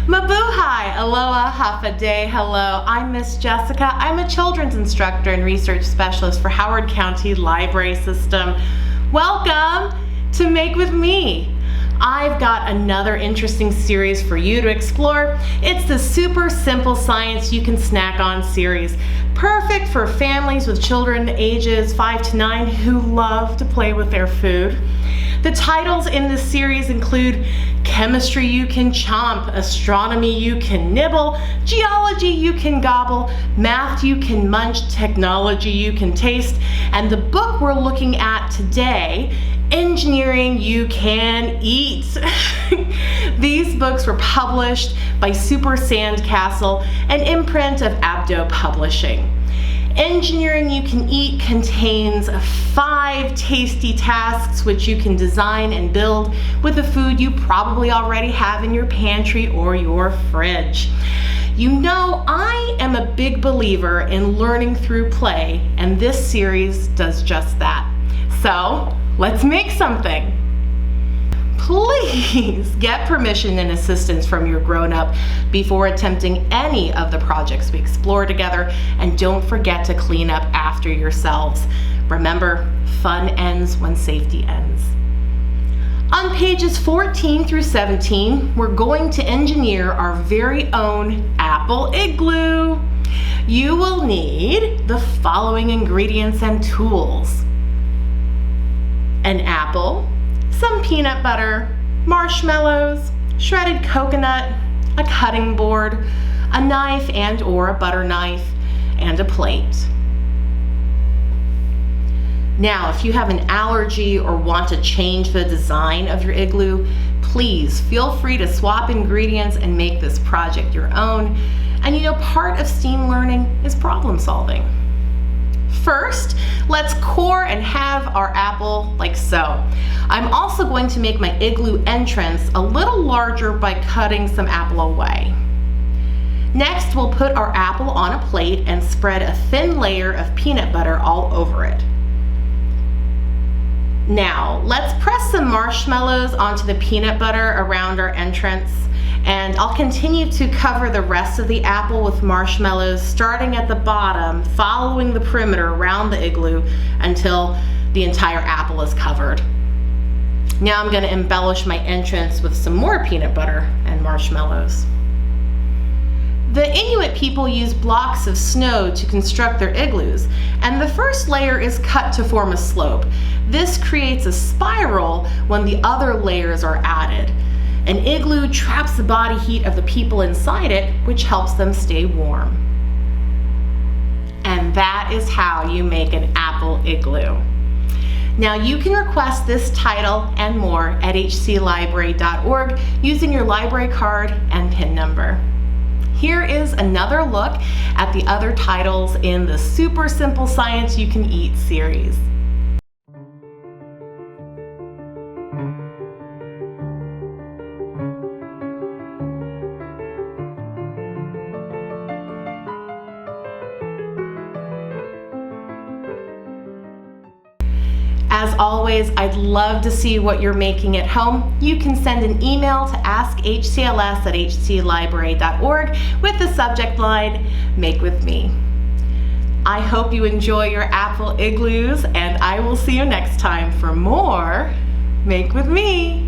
Mabuhay, aloha, hafa day, hello. I'm Miss Jessica. I'm a children's instructor and research specialist for Howard County Library System. Welcome to Make With Me. I've got another interesting series for you to explore. It's the Super Simple Science You Can Snack On series. Perfect for families with children ages 5 to 9 who love to play with their food. The titles in this series include Chemistry You Can Chomp, Astronomy You Can Nibble, Geology You Can Gobble, Math You Can Munch, Technology You Can Taste, and the book we're looking at today, Engineering You Can Eat. These books were published by Super Sandcastle, an imprint of Abdo Publishing. Engineering You Can Eat contains 5 tasty tasks which you can design and build with the food you probably already have in your pantry or your fridge. You know, I am a big believer in learning through play, and this series does just that. So, let's make something. Please get permission and assistance from your grown-up before attempting any of the projects we explore together, and don't forget to clean up after yourselves. Remember, fun ends when safety ends. On pages 14 through 17, we're going to engineer our very own apple igloo. You will need the following ingredients and tools: an apple, some peanut butter, marshmallows, shredded coconut, a cutting board, a knife and or a butter knife, and a plate. Now, if you have an allergy or want to change the design of your igloo, please feel free to swap ingredients and make this project your own. And you know, part of STEAM learning is problem solving. First, let's core and have our apple like so. I'm also going to make my igloo entrance a little larger by cutting some apple away. Next, we'll put our apple on a plate and spread a thin layer of peanut butter all over it. Now, let's press some marshmallows onto the peanut butter around our entrance. And I'll continue to cover the rest of the apple with marshmallows, starting at the bottom, following the perimeter around the igloo until the entire apple is covered. Now I'm going to embellish my entrance with some more peanut butter and marshmallows. The Inuit people use blocks of snow to construct their igloos, and the first layer is cut to form a slope. This creates a spiral when the other layers are added. An igloo traps the body heat of the people inside it, which helps them stay warm. And that is how you make an apple igloo. Now you can request this title and more at hclibrary.org using your library card and PIN number. Here is another look at the other titles in the Super Simple Science You Can Eat series. As always, I'd love to see what you're making at home. You can send an email to askhcls@hclibrary.org with the subject line, Make With Me. I hope you enjoy your apple igloos, and I will see you next time for more Make With Me.